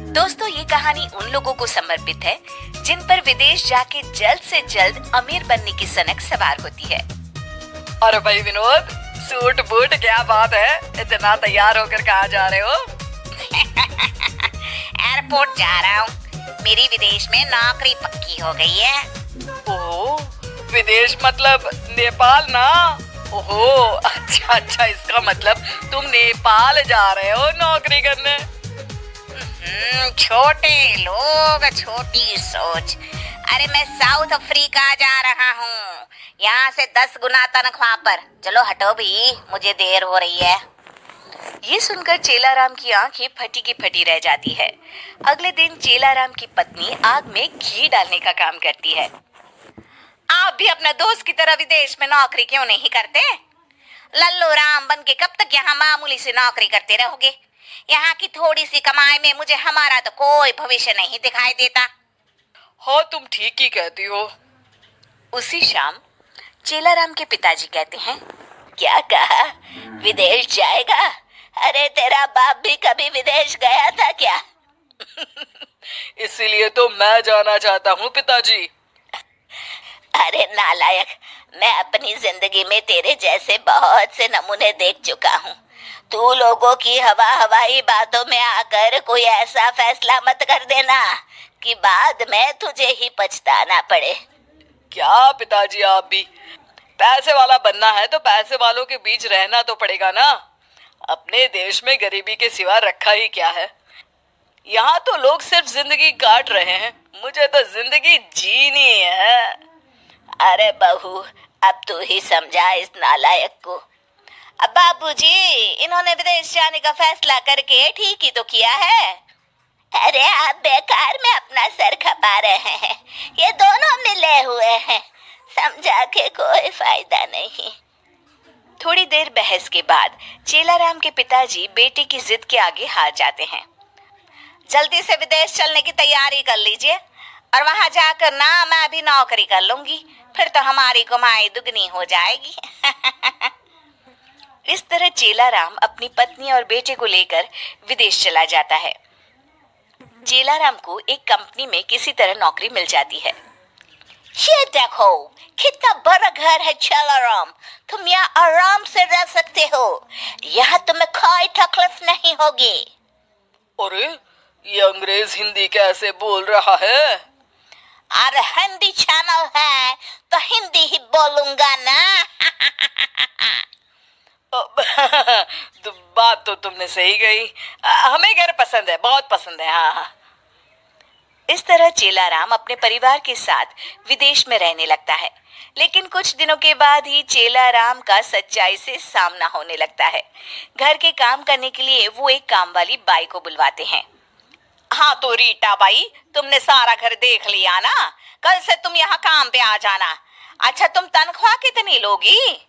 दोस्तों, ये कहानी उन लोगों को समर्पित है जिन पर विदेश जाके जल्द से जल्द अमीर बनने की सनक सवार होती है। अरे भाई विनोद, सूट बूट क्या बात है, इतना तैयार होकर कहाँ जा रहे हो? एयरपोर्ट जा रहा हूँ। मेरी विदेश में नौकरी पक्की हो गई है। ओह, विदेश मतलब नेपाल ना? ओहो, अच्छा, इसका मतलब तुम नेपाल जा रहे हो नौकरी करने? छोटे लोग, छोटी सोच। अरे मैं साउथ अफ्रीका जा रहा हूँ, यहाँ से 10 गुना तनख्वाह पर। चलो हटो भी, मुझे देर हो रही है। ये सुनकर चेलाराम की आंखें फटी की फटी रह जाती है। अगले दिन चेलाराम की पत्नी आग में घी डालने का काम करती है। आप भी अपने दोस्त की तरह विदेश में नौकरी क्यों नहीं करते? लल्लू राम बन के कब तक यहाँ मामूली सी नौकरी करते रहोगे? यहाँ की थोड़ी सी कमाई में मुझे हमारा तो कोई भविष्य नहीं दिखाई देता। हाँ, तुम ठीक ही कहती हो। उसी शाम चेलाराम के पिताजी कहते हैं, क्या कहा, विदेश जाएगा? अरे तेरा बाप भी कभी विदेश गया था क्या? इसीलिए तो मैं जाना चाहता हूँ पिताजी। अरे नालायक, मैं अपनी जिंदगी में तेरे जैसे बहुत से नमूने देख चुका हूँ। तू लोगों की हवाई बातों में आकर कोई ऐसा फैसला मत कर देना कि बाद में तुझे ही पछताना पड़े। क्या पिताजी, आप भी पैसे वाला बनना है तो पैसे वालों के बीच रहना तो पड़ेगा ना। अपने देश में गरीबी के सिवा रखा ही क्या है। यहाँ तो लोग सिर्फ जिंदगी काट रहे हैं, मुझे तो जिंदगी जीनी है। अरे बहू, अब तू ही समझा इस नालायक को। अब बाबूजी, इन्होंने विदेश जाने का फैसला करके ठीक ही तो किया है। अरे आप बेकार में अपना सर खपा रहे हैं, ये दोनों मिले हुए हैं, समझा के कोई फायदा नहीं। थोड़ी देर बहस के बाद चेलाराम के पिताजी बेटे की जिद के आगे हार जाते हैं। जल्दी से विदेश चलने की तैयारी कर लीजिए और वहां जाकर ना मैं भी नौकरी कर लूंगी, फिर तो हमारी कमाई दुगनी हो जाएगी। इस तरह चेलाराम अपनी पत्नी और बेटे को लेकर विदेश चला जाता है। चेलाराम को एक कंपनी में किसी तरह नौकरी मिल जाती है। ये देखो, कितना बड़ा घर है चेलाराम, तुम यहाँ आराम से रह सकते हो, यहाँ तुम्हें कोई तकलीफ नहीं होगी। अरे, ये अंग्रेज हिंदी कैसे बोल रहा है? अरे हिंदी चैनल है तो हिंदी ही बोलूंगा ना। तो बात तो तुमने सही कही। हमें घर पसंद है, बहुत पसंद है। हाँ। इस तरह चेलाराम अपने परिवार के साथ विदेश में रहने लगता है। लेकिन कुछ दिनों के बाद ही चेलाराम का सच्चाई से सामना होने लगता है। घर के काम करने के लिए वो एक काम वाली बाई को बुलवाते हैं। हाँ तो रीटा बाई, तुमने सारा घर देख लिया ना, कल से तुम यहाँ काम पे आ जाना। अच्छा, तुम तनख्वाह कितनी लोगी?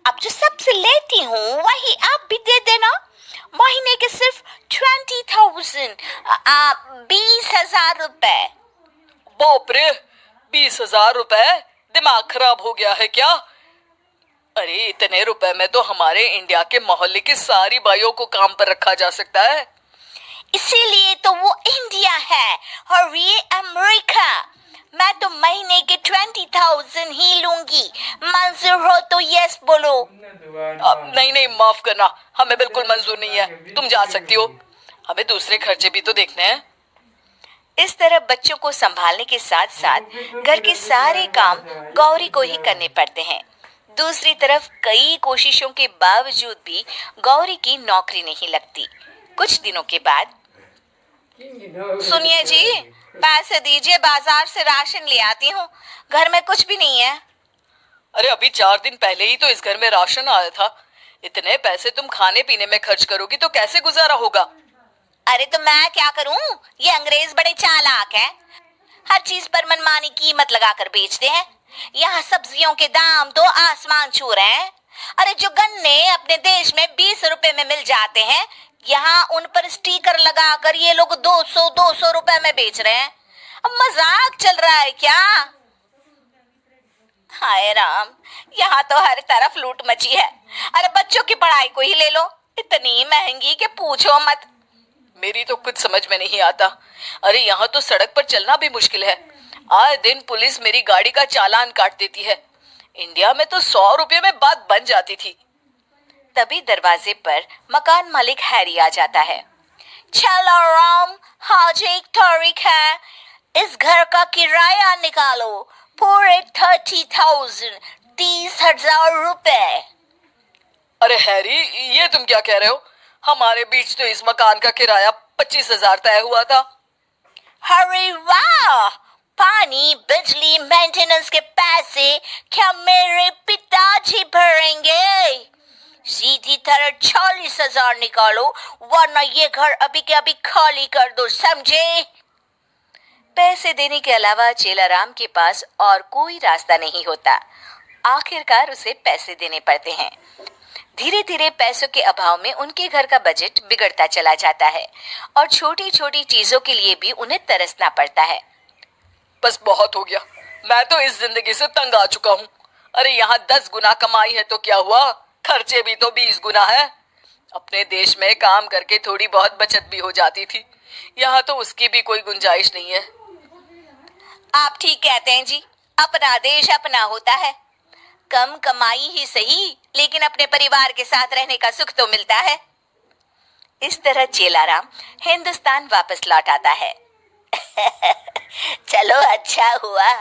अब जो सबसे लेती हूँ वही आप भी दे देना। महीने के सिर्फ 20,000, 20,000 रुपए। बाप रे, 20,000 रुपए? दिमाग खराब हो गया है क्या? अरे, इतने रुपए में तो हमारे इंडिया के मोहल्ले की सारी बाइयों को काम पर रखा जा सकता है। इसीलिए तो वो इंडिया है और ये अमेरिका। मैं तो महीने के 20,000 ही लूंगी। मंजूर हो तो यस बोलो। अब नहीं, माफ करना, हमें बिल्कुल मंजूर नहीं है। तुम जा सकती हो, हमें दूसरे खर्चे भी तो देखने हैं। इस तरह बच्चों को संभालने के साथ साथ घर के सारे काम गौरी को ही करने पड़ते हैं। दूसरी तरफ कई कोशिशों के बावजूद भी गौरी की नौकरी नहीं लगती। कुछ दिनों के बाद, सुनिए जी, पैसे दीजिए, बाजार से राशन ले आती हूँ, घर में कुछ भी नहीं है। अरे, अभी 4 दिन पहले ही तो इस घर में राशन आया था। इतने पैसे तुम खाने पीने में खर्च करोगी तो कैसे गुजारा होगा? अरे तो मैं क्या करूं, ये अंग्रेज बड़े चालाक हैं, हर चीज पर मनमानी कीमत लगाकर बेचते हैं। यहाँ सब्जियों के दाम तो आसमान छू रहे हैं। अरे जो गन्ने अपने देश में 20 रुपए में मिल जाते हैं, यहाँ उन पर स्टिकर लगाकर ये लोग 200 रुपए में बेच रहे हैं। अब मजाक चल रहा है क्या? हाय राम, यहाँ तो हर तरफ लूट मची है। अरे बच्चों की पढ़ाई को ही ले लो, इतनी महंगी कि पूछो मत। मेरी तो कुछ समझ में नहीं आता। अरे यहाँ तो सड़क पर चलना भी मुश्किल है। आए दिन पुलिस मेरी गाड़ी का चालान काट देती है। इंडिया में तो 100 रुपये में बात बन जाती थी। तभी दरवाजे पर मकान मालिक हैरी आ जाता है। चलो राम, आज एक तारीख है, इस घर का किराया निकालो, पूरे 30,000, 30,000 रुपए। अरे हैरी, ये तुम क्या कह रहे हो? हमारे बीच तो इस मकान का किराया 25,000 तय हुआ था। अरे वाह, पानी बिजली मेंटेनेंस के पैसे क्या मेरे पिताजी भरेंगे? सीधी तरह 40,000 निकालो, वरना ये घर अभी के अभी खाली कर दो, समझे? पैसे देने के अलावा चेलाराम के पास और कोई रास्ता नहीं होता। आखिरकार उसे पैसे देने पड़ते हैं। धीरे धीरे पैसों के अभाव में उनके घर का बजट बिगड़ता चला जाता है और छोटी छोटी चीजों के लिए भी उन्हें तरसना पड़ता है। बस बहुत हो गया, मैं तो इस जिंदगी से तंग आ चुका हूँ। अरे यहाँ 10 गुना कमाई है तो क्या हुआ, खर्चे भी तो 20 गुना है। अपने देश में काम करके थोड़ी बहुत बचत भी हो जाती थी, यहाँ तो उसकी भी कोई गुंजाइश नहीं है। आप ठीक कहते हैं जी, अपना देश अपना होता है। कम कमाई ही सही, लेकिन अपने परिवार के साथ रहने का सुख तो मिलता है। इस तरह चेलाराम हिंदुस्तान वापस लौट आता है। चलो अच्छा हुआ,